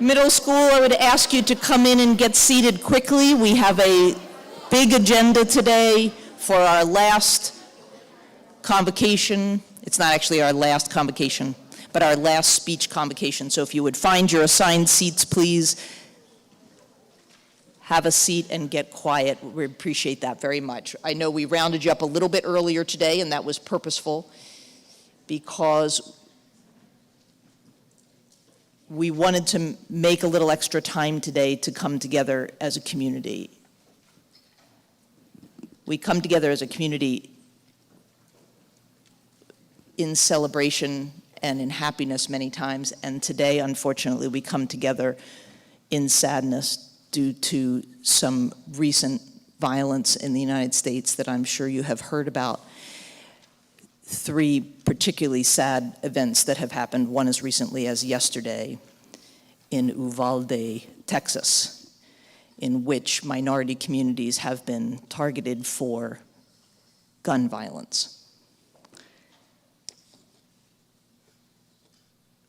Middle school, I would ask you to come in and get seated quickly. We have a big agenda today for our last convocation. It's not actually our last convocation, but our last speech convocation. So if you would find your assigned seats, please have a seat and get quiet. We appreciate that very much. I know we rounded you up a little bit earlier today, and that was purposeful because we wanted to make a little extra time today to come together as a community. We come together as a community in celebration and in happiness many times, and today, unfortunately, we come together in sadness due to some recent violence in the United States that I'm sure you have heard about. 3 particularly sad events that have happened, one as recently as yesterday in Uvalde, Texas, in which minority communities have been targeted for gun violence.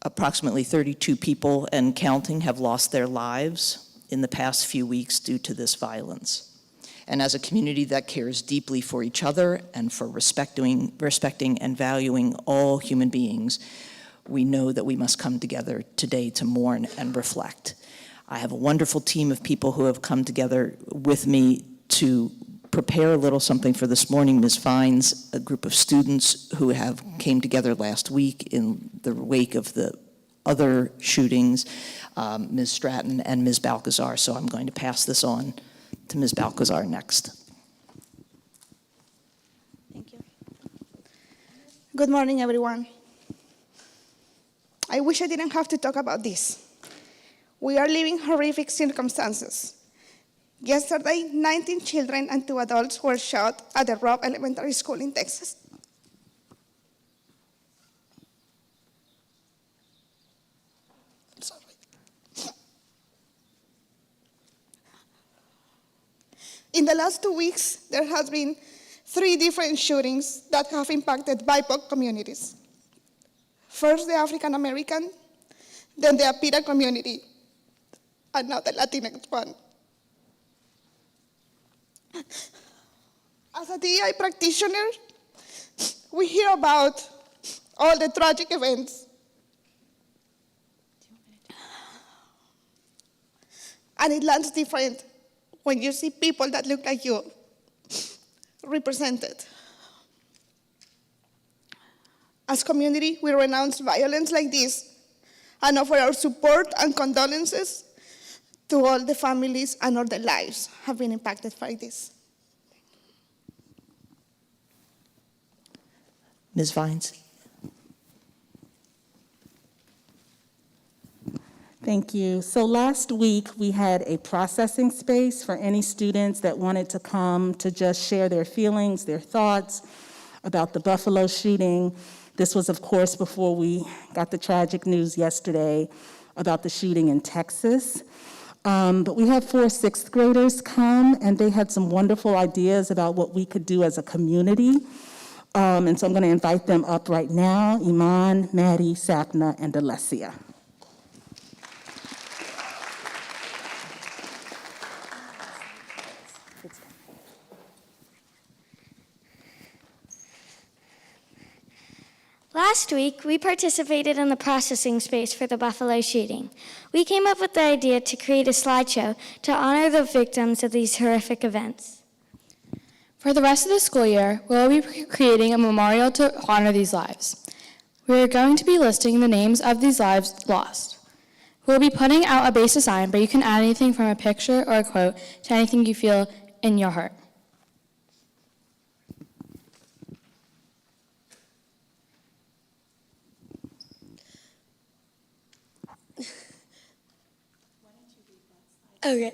Approximately 32 people and counting have lost their lives in the past few weeks due to this violence. And as a community that cares deeply for each other and for respecting and valuing all human beings, we know that we must come together today to mourn and reflect. I have a wonderful team of people who have come together with me to prepare a little something for this morning. Ms. Vines, a group of students who came together last week in the wake of the other shootings, Ms. Stratton and Ms. Balcazar. So I'm going to pass this on to Ms. Balcazar next. Thank you. Good morning, everyone. I wish I didn't have to talk about this. We are living horrific circumstances. Yesterday, 19 children and 2 adults were shot at the Robb Elementary School in Texas. In the last 2 weeks, there has been 3 different shootings that have impacted BIPOC communities. First, the African American, then the APIRA community, and now the Latinx one. As a DEI practitioner, we hear about all the tragic events. And it lands different when you see people that look like you represented. As community, we renounce violence like this and offer our support and condolences to all the families and all the lives have been impacted by this. Ms. Vines. Thank you. So last week, we had a processing space for any students that wanted to come to just share their feelings, their thoughts about the Buffalo shooting. This was, of course, before we got the tragic news yesterday about the shooting in Texas. But we had 4 6th graders come, and they had some wonderful ideas about what we could do as a community. And so I'm going to invite them up right now, Iman, Maddie, Sapna, and Alessia. Last week, we participated in the processing space for the Buffalo shooting. We came up with the idea to create a slideshow to honor the victims of these horrific events. For the rest of the school year, we'll be creating a memorial to honor these lives. We are going to be listing the names of these lives lost. We'll be putting out a base design, but you can add anything from a picture or a quote to anything you feel in your heart. Okay,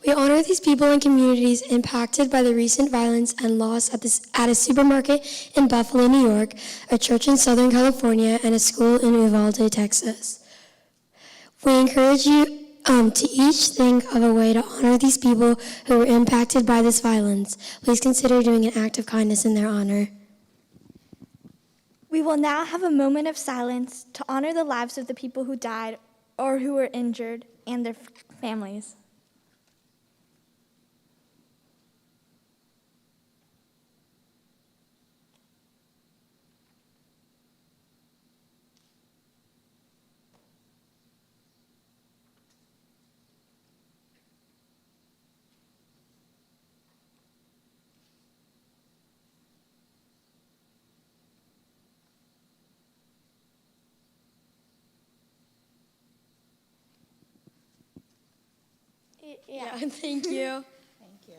we honor these people and communities impacted by the recent violence and loss at a supermarket in Buffalo, New York, a church in Southern California, and a school in Uvalde, Texas. We encourage you to each think of a way to honor these people who were impacted by this violence. Please consider doing an act of kindness in their honor. We will now have a moment of silence to honor the lives of the people who died or who were injured, and their families. Yeah, thank you. Thank you.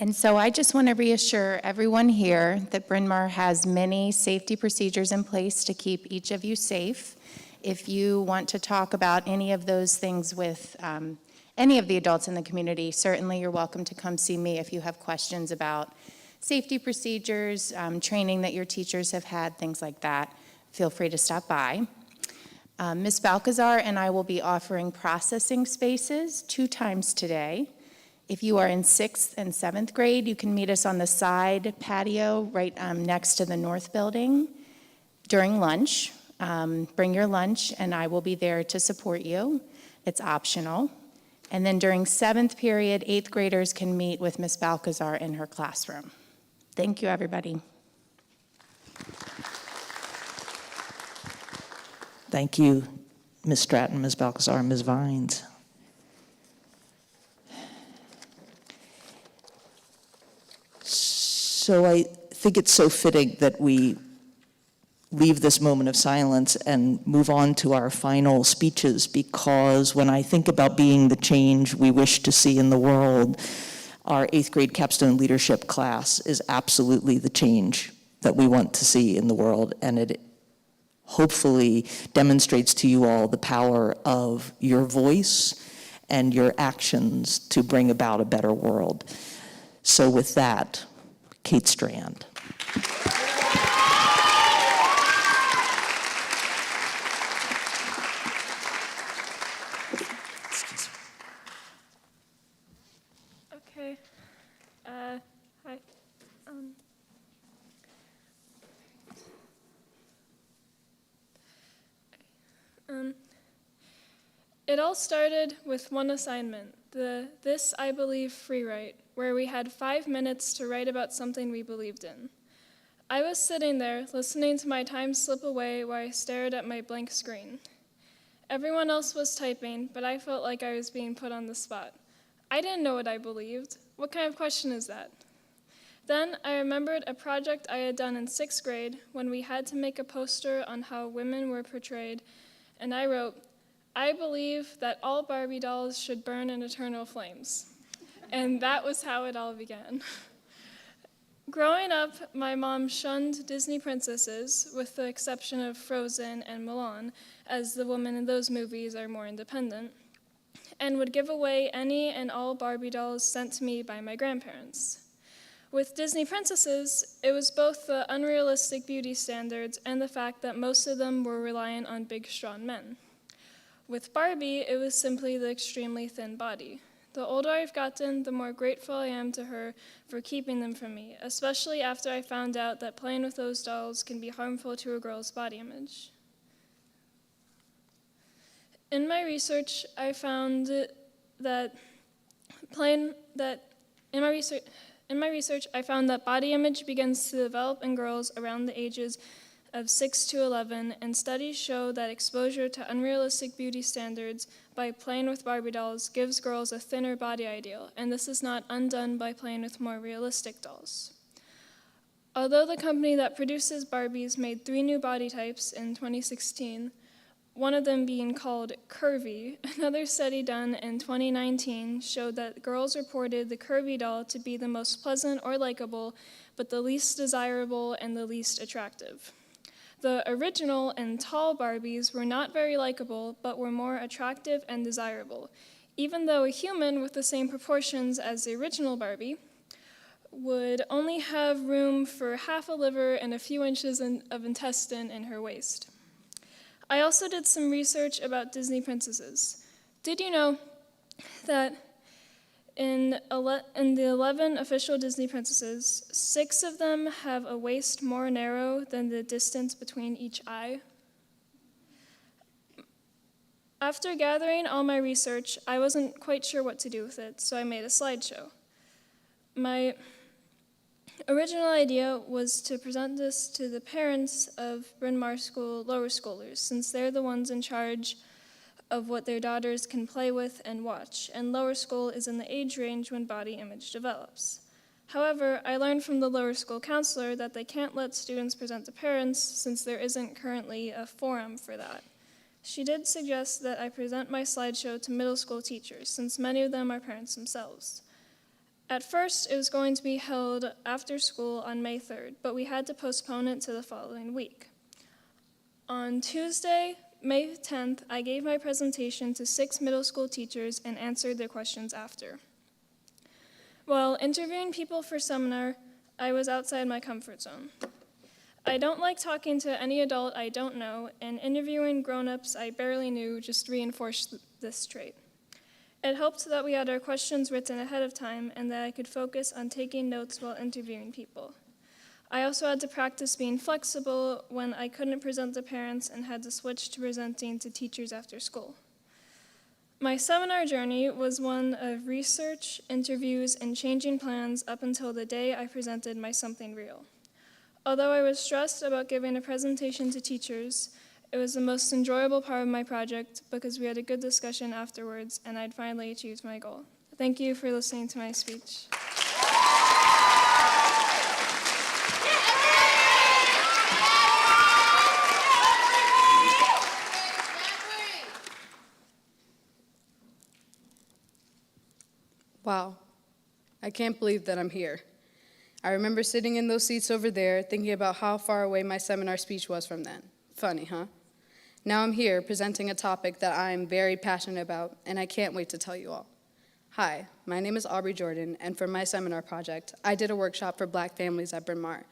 And so I just want to reassure everyone here that Bryn Mawr has many safety procedures in place to keep each of you safe. If you want to talk about any of those things with any of the adults in the community, certainly you're welcome to come see me if you have questions about safety procedures, training that your teachers have had, things like that. Feel free to stop by. Ms. Balcazar and I will be offering processing spaces 2 times today. If you are in 6th and 7th grade, you can meet us on the side patio right next to the north building during lunch. Bring your lunch and I will be there to support you. It's optional. And then during 7th period, 8th graders can meet with Ms. Balcazar in her classroom. Thank you, everybody. Thank you, Ms. Stratton, Ms. Balcazar, Ms. Vines. So I think it's so fitting that we leave this moment of silence and move on to our final speeches, because when I think about being the change we wish to see in the world, our 8th grade capstone leadership class is absolutely the change that we want to see in the world, and it hopefully demonstrates to you all the power of your voice and your actions to bring about a better world. So with that, Kate Strand. Okay. Hi. It all started with one assignment, the This I Believe free write, where we had 5 minutes to write about something we believed in. I was sitting there, listening to my time slip away while I stared at my blank screen. Everyone else was typing, but I felt like I was being put on the spot. I didn't know what I believed. What kind of question is that? Then I remembered a project I had done in 6th grade when we had to make a poster on how women were portrayed, and I wrote, I believe that all Barbie dolls should burn in eternal flames. And that was how it all began. Growing up, my mom shunned Disney princesses, with the exception of Frozen and Mulan, as the women in those movies are more independent, and would give away any and all Barbie dolls sent to me by my grandparents. With Disney princesses, it was both the unrealistic beauty standards and the fact that most of them were reliant on big, strong men. With Barbie, it was simply the extremely thin body. The older I've gotten, the more grateful I am to her for keeping them from me, especially after I found out that playing with those dolls can be harmful to a girl's body image. In my research, I found that body image begins to develop in girls around the ages of 6 to 11, and studies show that exposure to unrealistic beauty standards by playing with Barbie dolls gives girls a thinner body ideal, and this is not undone by playing with more realistic dolls. Although the company that produces Barbies made 3 new body types in 2016, one of them being called curvy, another study done in 2019 showed that girls reported the curvy doll to be the most pleasant or likable, but the least desirable and the least attractive. The original and tall Barbies were not very likable, but were more attractive and desirable, even though a human with the same proportions as the original Barbie would only have room for half a liver and a few inches of intestine in her waist. I also did some research about Disney princesses. Did you know that In the 11 official Disney princesses, 6 of them have a waist more narrow than the distance between each eye. After gathering all my research, I wasn't quite sure what to do with it, so I made a slideshow. My original idea was to present this to the parents of Bryn Mawr School lower schoolers, since they're the ones in charge of what their daughters can play with and watch, and lower school is in the age range when body image develops. However, I learned from the lower school counselor that they can't let students present to parents since there isn't currently a forum for that. She did suggest that I present my slideshow to middle school teachers, since many of them are parents themselves. At first, it was going to be held after school on May 3rd, but we had to postpone it to the following week. On Tuesday, May 10th, I gave my presentation to 6 middle school teachers and answered their questions after. While interviewing people for seminar, I was outside my comfort zone. I don't like talking to any adult I don't know, and interviewing grown-ups I barely knew just reinforced this trait. It helped that we had our questions written ahead of time and that I could focus on taking notes while interviewing people. I also had to practice being flexible when I couldn't present to parents and had to switch to presenting to teachers after school. My seminar journey was one of research, interviews, and changing plans up until the day I presented my Something Real. Although I was stressed about giving a presentation to teachers, it was the most enjoyable part of my project because we had a good discussion afterwards and I'd finally achieved my goal. Thank you for listening to my speech. Wow, I can't believe that I'm here. I remember sitting in those seats over there thinking about how far away my seminar speech was from then. Funny, huh? Now I'm here presenting a topic that I am very passionate about, and I can't wait to tell you all. Hi, my name is Aubrey Jordan, and for my seminar project, I did a workshop for Black families at Bryn Mawr.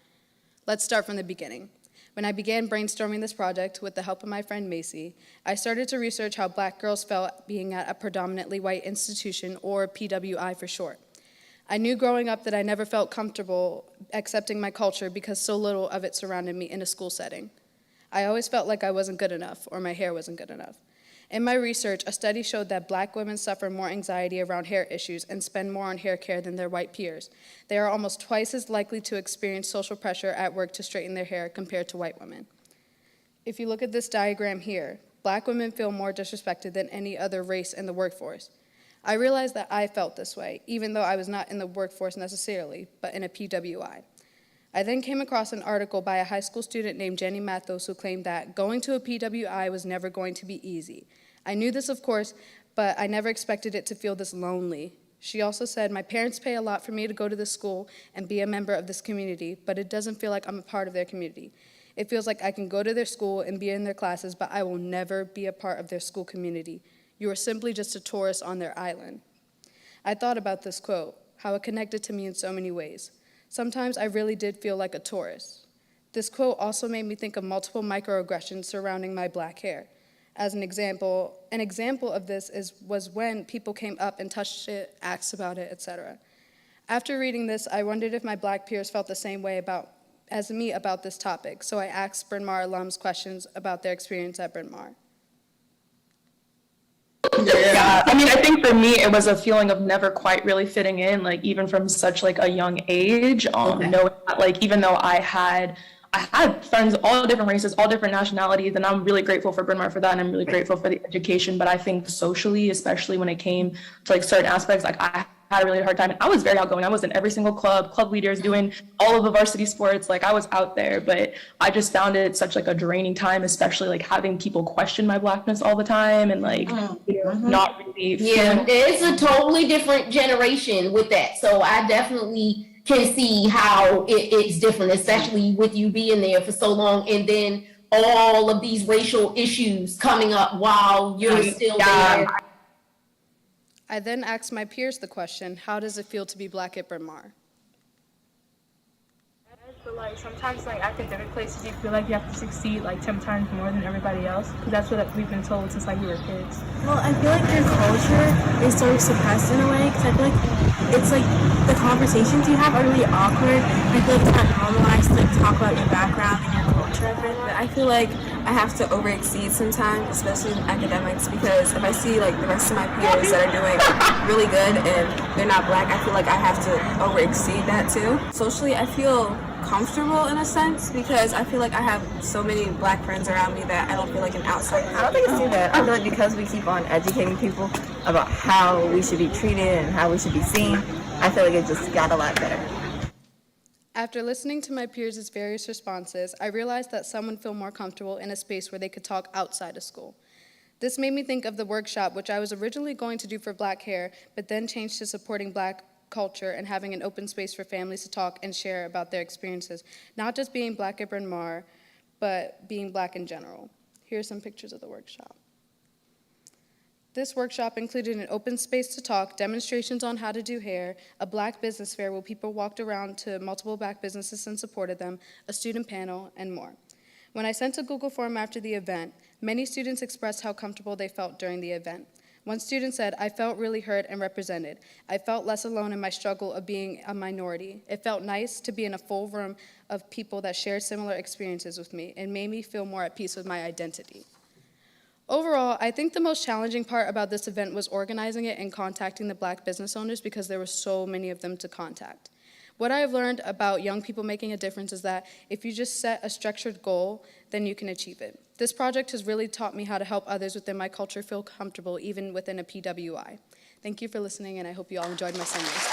Let's start from the beginning. When I began brainstorming this project with the help of my friend Macy, I started to research how Black girls felt being at a predominantly white institution, or PWI for short. I knew growing up that I never felt comfortable accepting my culture because so little of it surrounded me in a school setting. I always felt like I wasn't good enough or my hair wasn't good enough. In my research, a study showed that Black women suffer more anxiety around hair issues and spend more on hair care than their white peers. They are almost twice as likely to experience social pressure at work to straighten their hair compared to white women. If you look at this diagram here, Black women feel more disrespected than any other race in the workforce. I realized that I felt this way, even though I was not in the workforce necessarily, but in a PWI. I then came across an article by a high school student named Jenny Mathos who claimed that going to a PWI was never going to be easy. I knew this, of course, but I never expected it to feel this lonely. She also said, "My parents pay a lot for me to go to this school and be a member of this community, but it doesn't feel like I'm a part of their community. It feels like I can go to their school and be in their classes, but I will never be a part of their school community. You are simply just a tourist on their island." I thought about this quote, how it connected to me in so many ways. Sometimes I really did feel like a tourist. This quote also made me think of multiple microaggressions surrounding my Black hair. As an example of this was when people came up and touched it, asked about it, etc. After reading this, I wondered if my Black peers felt the same way as me about this topic, so I asked Bryn Mawr alums questions about their experience at Bryn Mawr. Yeah, I mean, I think for me, it was a feeling of never quite really fitting in, like even from such like a young age, knowing that like even though I had friends, all different races, all different nationalities, and I'm really grateful for Bryn Mawr for that, and I'm really grateful for the education, but I think socially, especially when it came to like certain aspects, like I had a really hard time, and I was very outgoing. I was in every single club leaders, doing all of the varsity sports, like I was out there, but I just found it such like a draining time, especially like having people question my Blackness all the time, and like not really feeling. It's a totally different generation with that, so I definitely can see how it's different, especially with you being there for so long and then all of these racial issues coming up while you're still there. I then asked my peers the question, how does it feel to be Black at Bryn Mawr? but like sometimes like academic places you feel like you have to succeed like 10 times more than everybody else, because that's what we've been told since like we were kids. Well, I feel like your culture is sort of suppressed in a way, because I feel like it's like the conversations you have are really awkward. I feel like it's not normalized to like talk about your background and your culture. I feel like I have to over-exceed sometimes, especially in academics, because if I see like the rest of my peers that are doing really good and they're not black, I feel like I have to over-exceed that too. Socially, I feel comfortable in a sense because I feel like I have so many black friends around me that I don't feel like an outsider. I don't think it's too bad. I feel like because we keep on educating people about how we should be treated and how we should be seen, I feel like it just got a lot better. After listening to my peers' various responses, I realized that some would feel more comfortable in a space where they could talk outside of school. This made me think of the workshop, which I was originally going to do for Black hair, but then changed to supporting Black culture and having an open space for families to talk and share about their experiences, not just being Black at Bryn Mawr, but being Black in general. Here are some pictures of the workshop. This workshop included an open space to talk, demonstrations on how to do hair, a Black business fair where people walked around to multiple Black businesses and supported them, a student panel, and more. When I sent a Google form after the event, many students expressed how comfortable they felt during the event. One student said, "I felt really heard and represented. I felt less alone in my struggle of being a minority. It felt nice to be in a full room of people that shared similar experiences with me and made me feel more at peace with my identity." Overall, I think the most challenging part about this event was organizing it and contacting the Black business owners because there were so many of them to contact. What I have learned about young people making a difference is that if you just set a structured goal, then you can achieve it. This project has really taught me how to help others within my culture feel comfortable, even within a PWI. Thank you for listening, and I hope you all enjoyed my seminar speech.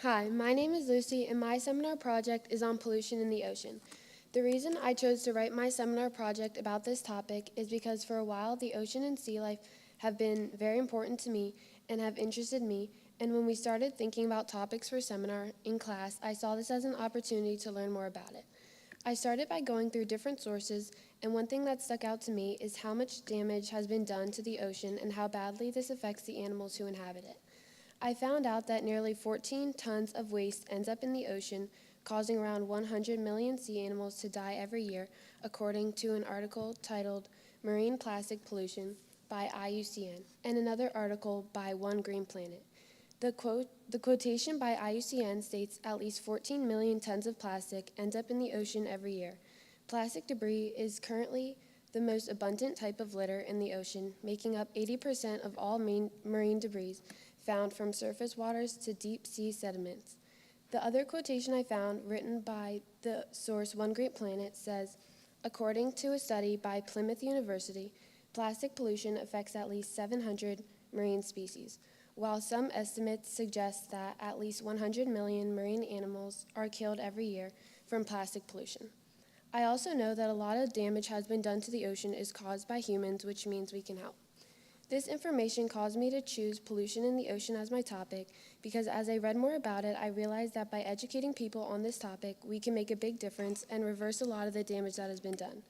Hi, my name is Lucy, and my seminar project is on pollution in the ocean. The reason I chose to write my seminar project about this topic is because for a while the ocean and sea life have been very important to me and have interested me, and when we started thinking about topics for seminar in class, I saw this as an opportunity to learn more about it. I started by going through different sources, and one thing that stuck out to me is how much damage has been done to the ocean and how badly this affects the animals who inhabit it. I found out that nearly 14 tons of waste ends up in the ocean, causing around 100 million sea animals to die every year, according to an article titled Marine Plastic Pollution by IUCN, and another article by One Green Planet. The quotation by IUCN states at least 14 million tons of plastic end up in the ocean every year. Plastic debris is currently the most abundant type of litter in the ocean, making up 80% of all marine debris found from surface waters to deep sea sediments. The other quotation I found, written by the source One Great Planet, says, according to a study by Plymouth University, plastic pollution affects at least 700 marine species, while some estimates suggest that at least 100 million marine animals are killed every year from plastic pollution. I also know that a lot of damage has been done to the ocean is caused by humans, which means we can help. This information caused me to choose pollution in the ocean as my topic because as I read more about it, I realized that by educating people on this topic, we can make a big difference and reverse a lot of the damage that has been done.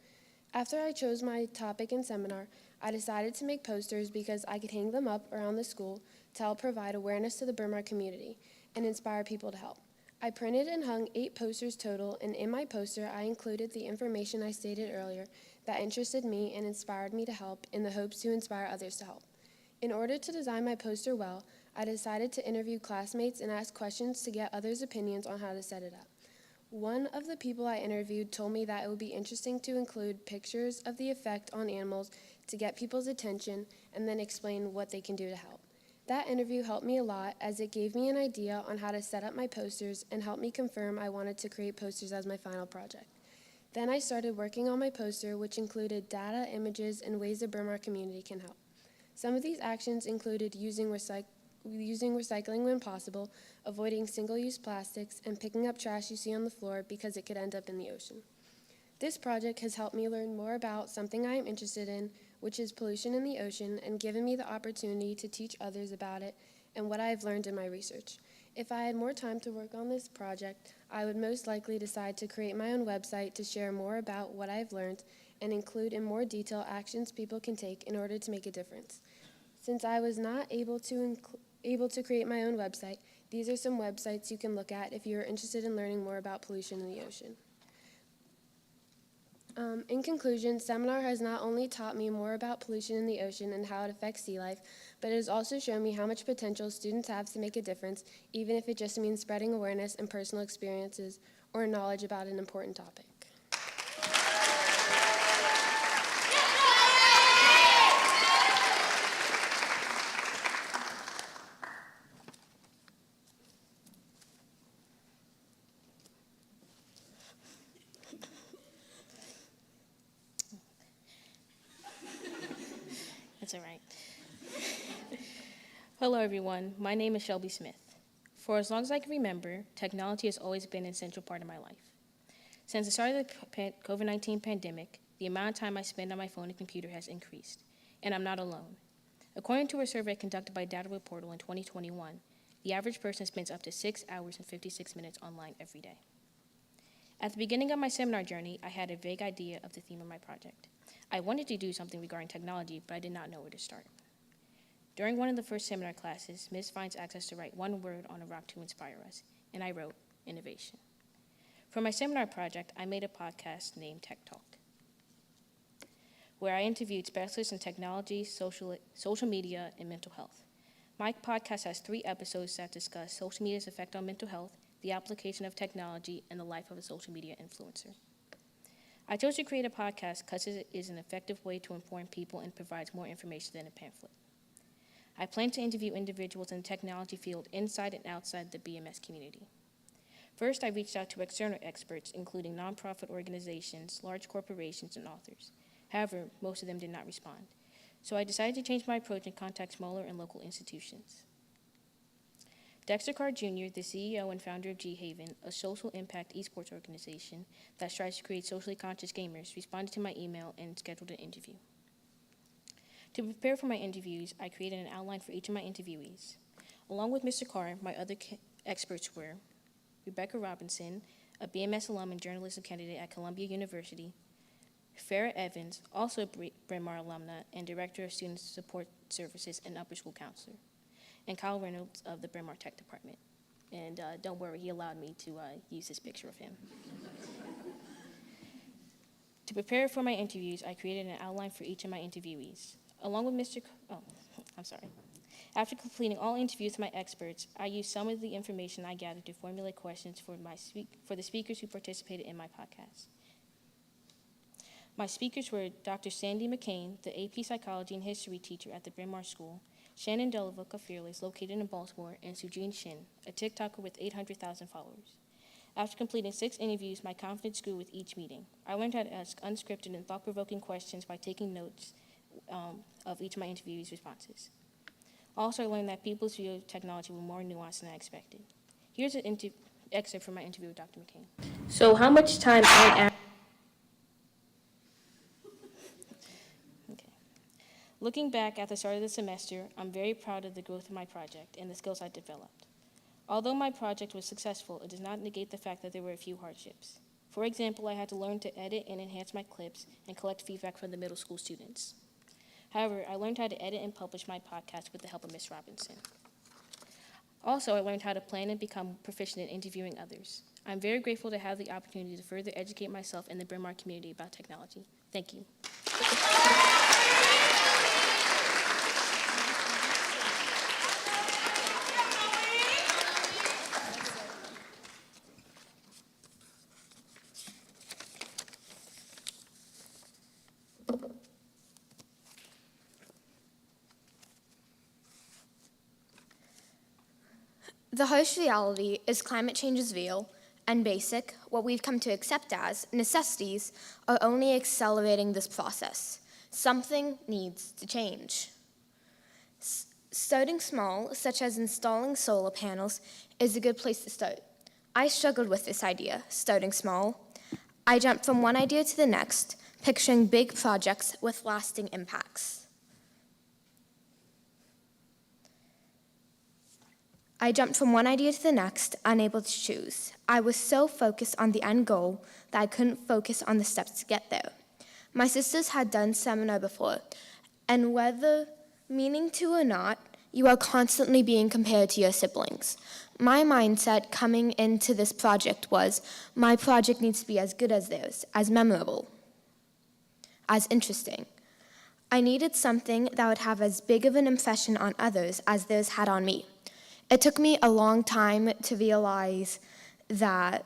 After I chose my topic and seminar, I decided to make posters because I could hang them up around the school to help provide awareness to the Bryn Mawr community and inspire people to help. I printed and hung 8 posters total, and in my poster, I included the information I stated earlier that interested me and inspired me to help in the hopes to inspire others to help. In order to design my poster well, I decided to interview classmates and ask questions to get others' opinions on how to set it up. One of the people I interviewed told me that it would be interesting to include pictures of the effect on animals to get people's attention and then explain what they can do to help. That interview helped me a lot as it gave me an idea on how to set up my posters and helped me confirm I wanted to create posters as my final project. Then I started working on my poster, which included data, images, and ways the Bryn Mawr community can help. Some of these actions included using recycling when possible, avoiding single-use plastics, and picking up trash you see on the floor because it could end up in the ocean. This project has helped me learn more about something I am interested in, which is pollution in the ocean, and given me the opportunity to teach others about it and what I have learned in my research. If I had more time to work on this project, I would most likely decide to create my own website to share more about what I've learned and include in more detail actions people can take in order to make a difference. Since I was not able to create my own website, these are some websites you can look at if you are interested in learning more about pollution in the ocean. In conclusion, seminar has not only taught me more about pollution in the ocean and how it affects sea life, but it has also shown me how much potential students have to make a difference, even if it just means spreading awareness and personal experiences or knowledge about an important topic. That's all right. Hello, everyone. My name is Shelby Smith. For as long as I can remember, technology has always been an essential part of my life. Since the start of the COVID-19 pandemic, the amount of time I spend on my phone and computer has increased, and I'm not alone. According to a survey conducted by Data Portal in 2021, the average person spends up to 6 hours and 56 minutes online every day. At the beginning of my seminar journey, I had a vague idea of the theme of my project. I wanted to do something regarding technology, but I did not know where to start. During one of the first seminar classes, Ms. Fines asked us to write one word on a rock to inspire us, and I wrote, innovation. For my seminar project, I made a podcast named Tech Talk, where I interviewed specialists in technology, social media, and mental health. My podcast has 3 episodes that discuss social media's effect on mental health, the application of technology, and the life of a social media influencer. I chose to create a podcast because it is an effective way to inform people and provides more information than a pamphlet. I plan to interview individuals in the technology field inside and outside the BMS community. First, I reached out to external experts, including nonprofit organizations, large corporations, and authors. However, most of them did not respond. So I decided to change my approach and contact smaller and local institutions. Dexter Carr Jr., the CEO and founder of G-Haven, a social impact esports organization that strives to create socially conscious gamers, responded to my email and scheduled an interview. To prepare for my interviews, I created an outline for each of my interviewees. Along with Mr. Carr, my other experts were Rebecca Robinson, a BMS alum and journalism candidate at Columbia University, Farrah Evans, also a Bryn Mawr alumna and Director of Student Support Services and Upper School Counselor, and Kyle Reynolds of the Bryn Mawr Tech Department. And don't worry, he allowed me to use this picture of him. To prepare for my interviews, I created an outline for each of my interviewees. Along with After completing all interviews with my experts, I used some of the information I gathered to formulate questions for the speakers who participated in my podcast. My speakers were Dr. Sandy McCain, the AP Psychology and History teacher at the Bryn Mawr School, Shannon Delavica Fearless, located in Baltimore, and Sujeen Shin, a TikToker with 800,000 followers. After completing 6 interviews, my confidence grew with each meeting. I learned how to ask unscripted and thought-provoking questions by taking notes of each of my interviewees' responses. Also, I learned that people's view of technology were more nuanced than I expected. Here's an excerpt from my interview with Dr. McCain. So how much time Looking back at the start of the semester, I'm very proud of the growth of my project and the skills I developed. Although my project was successful, it does not negate the fact that there were a few hardships. For example, I had to learn to edit and enhance my clips and collect feedback from the middle school students. However, I learned how to edit and publish my podcast with the help of Ms. Robinson. Also, I learned how to plan and become proficient in interviewing others. I'm very grateful to have the opportunity to further educate myself and the Bryn Mawr community about technology. Thank you. The harsh reality is climate change is real, and basic, what we've come to accept as, necessities are only accelerating this process. Something needs to change. Starting small, such as installing solar panels, is a good place to start. I struggled with this idea, starting small. I jumped from one idea to the next, picturing big projects with lasting impacts. I jumped from one idea to the next, unable to choose. I was so focused on the end goal that I couldn't focus on the steps to get there. My sisters had done seminar before, and whether meaning to or not, you are constantly being compared to your siblings. My mindset coming into this project was, my project needs to be as good as theirs, as memorable, as interesting. I needed something that would have as big of an impression on others as theirs had on me. It took me a long time to realize that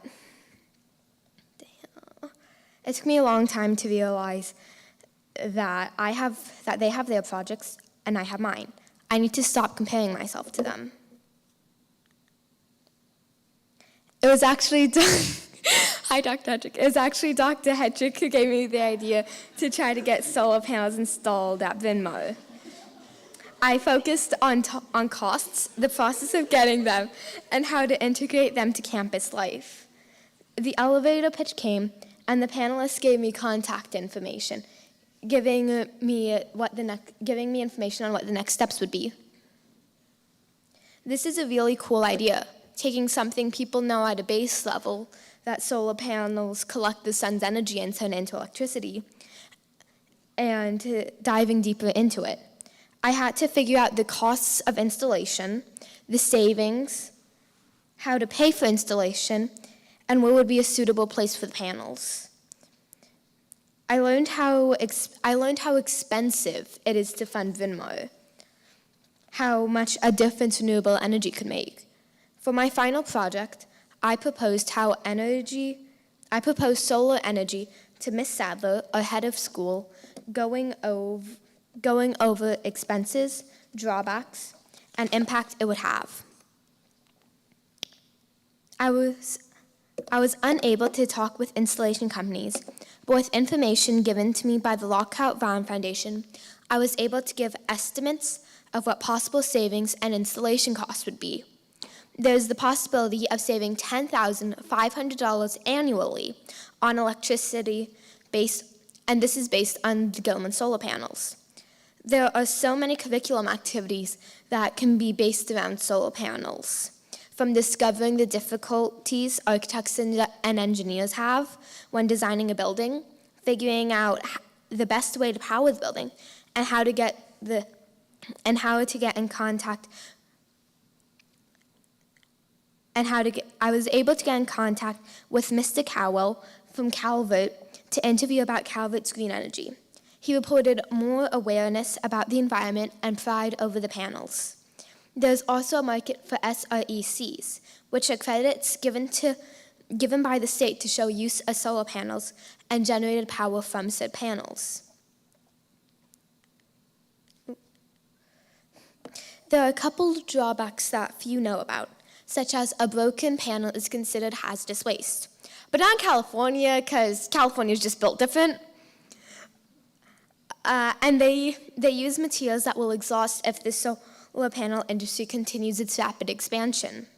they have their projects and I have mine. I need to stop comparing myself to them. It was actually Hi, Dr. Hedrick. It was actually Dr. Hedrick who gave me the idea to try to get solar panels installed at Venmo. I focused on costs, the process of getting them, and how to integrate them to campus life. The elevator pitch came, and the panelists gave me contact information, giving me information on what the next steps would be. This is a really cool idea, taking something people know at a base level, that solar panels collect the sun's energy and turn it into electricity, and diving deeper into it. I had to figure out the costs of installation, the savings, how to pay for installation, and where would be a suitable place for the panels. I learned how expensive it is to fund Venmo, how much a difference renewable energy could make. For my final project, I proposed solar energy to Miss Sadler, our head of school, going over expenses, drawbacks, and impact it would have. I was unable to talk with installation companies, but with information given to me by the Lockout Brown Foundation, I was able to give estimates of what possible savings and installation costs would be. There's the possibility of saving $10,500 annually on electricity and this is based on the Gilman solar panels. There are so many curriculum activities that can be based around solar panels, from discovering the difficulties architects and engineers have when designing a building, figuring out the best way to power the building, and how to get in contact. I was able to get in contact with Mr. Cowell from Calvert to interview about Calvert's green energy. He reported more awareness about the environment and pride over the panels. There's also a market for SRECs, which are credits given by the state to show use of solar panels and generated power from said panels. There are a couple of drawbacks that few know about, such as a broken panel is considered hazardous waste. But not in California, because California is just built different. And they use materials that will exhaust if the solar panel industry continues its rapid expansion.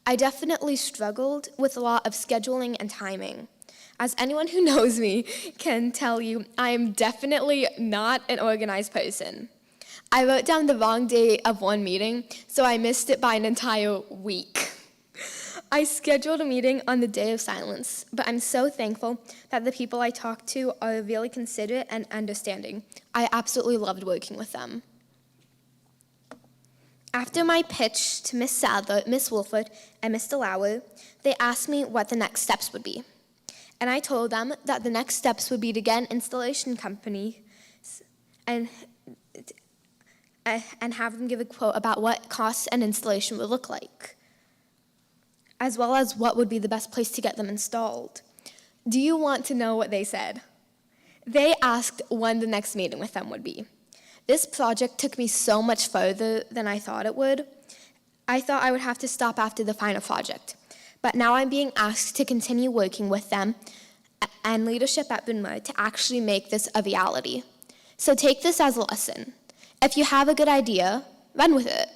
I definitely struggled with a lot of scheduling and timing. As anyone who knows me can tell you, I am definitely not an organized person. I wrote down the wrong day of one meeting, so I missed it by an entire week. I scheduled a meeting on the day of silence, but I'm so thankful that the people I talked to are really considerate and understanding. I absolutely loved working with them. After my pitch to Miss Sadler, Miss Wolford, and Mr. Lauer, they asked me what the next steps would be. And I told them that the next steps would be to get an installation company and have them give a quote about what costs and installation would look like, as well as what would be the best place to get them installed. Do you want to know what they said? They asked when the next meeting with them would be. This project took me so much further than I thought it would. I thought I would have to stop after the final project, but now I'm being asked to continue working with them and leadership at Bryn to actually make this a reality. So take this as a lesson. If you have a good idea, run with it.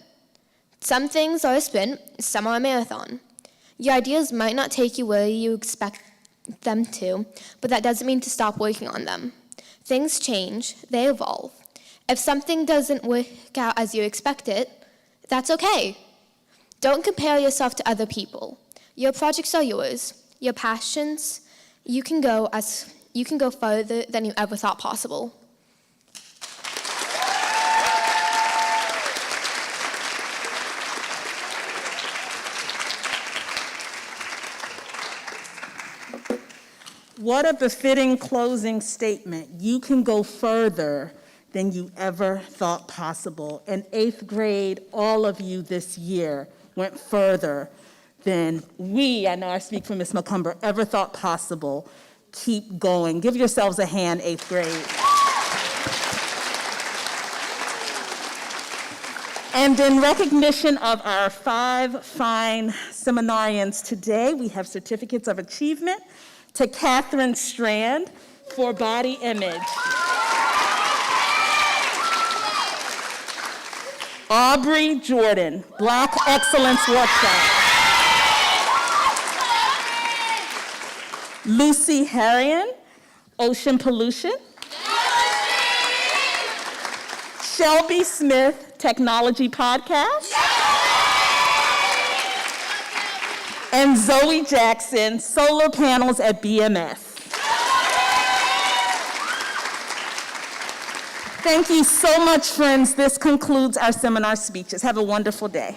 Some things are a sprint, some are a marathon. Your ideas might not take you where you expect them to, but that doesn't mean to stop working on them. Things change, they evolve. If something doesn't work out as you expect it, that's okay. Don't compare yourself to other people. Your projects are yours. Your passions, you can go as You can go further than you ever thought possible. What a befitting closing statement. You can go further than you ever thought possible. In 8th grade, all of you this year went further than we, I know I speak for Ms. McCumber, ever thought possible. Keep going. Give yourselves a hand, 8th grade. And in recognition of our 5 fine seminarians today, we have certificates of achievement to Catherine Strand for body image. Aubrey Jordan, Black Excellence Workshop. Lucy Harrion, Ocean Pollution. Shelby Smith, Technology Podcast. And Zoe Jackson, Solar Panels at BMS. Thank you so much, friends. This concludes our seminar speeches. Have a wonderful day.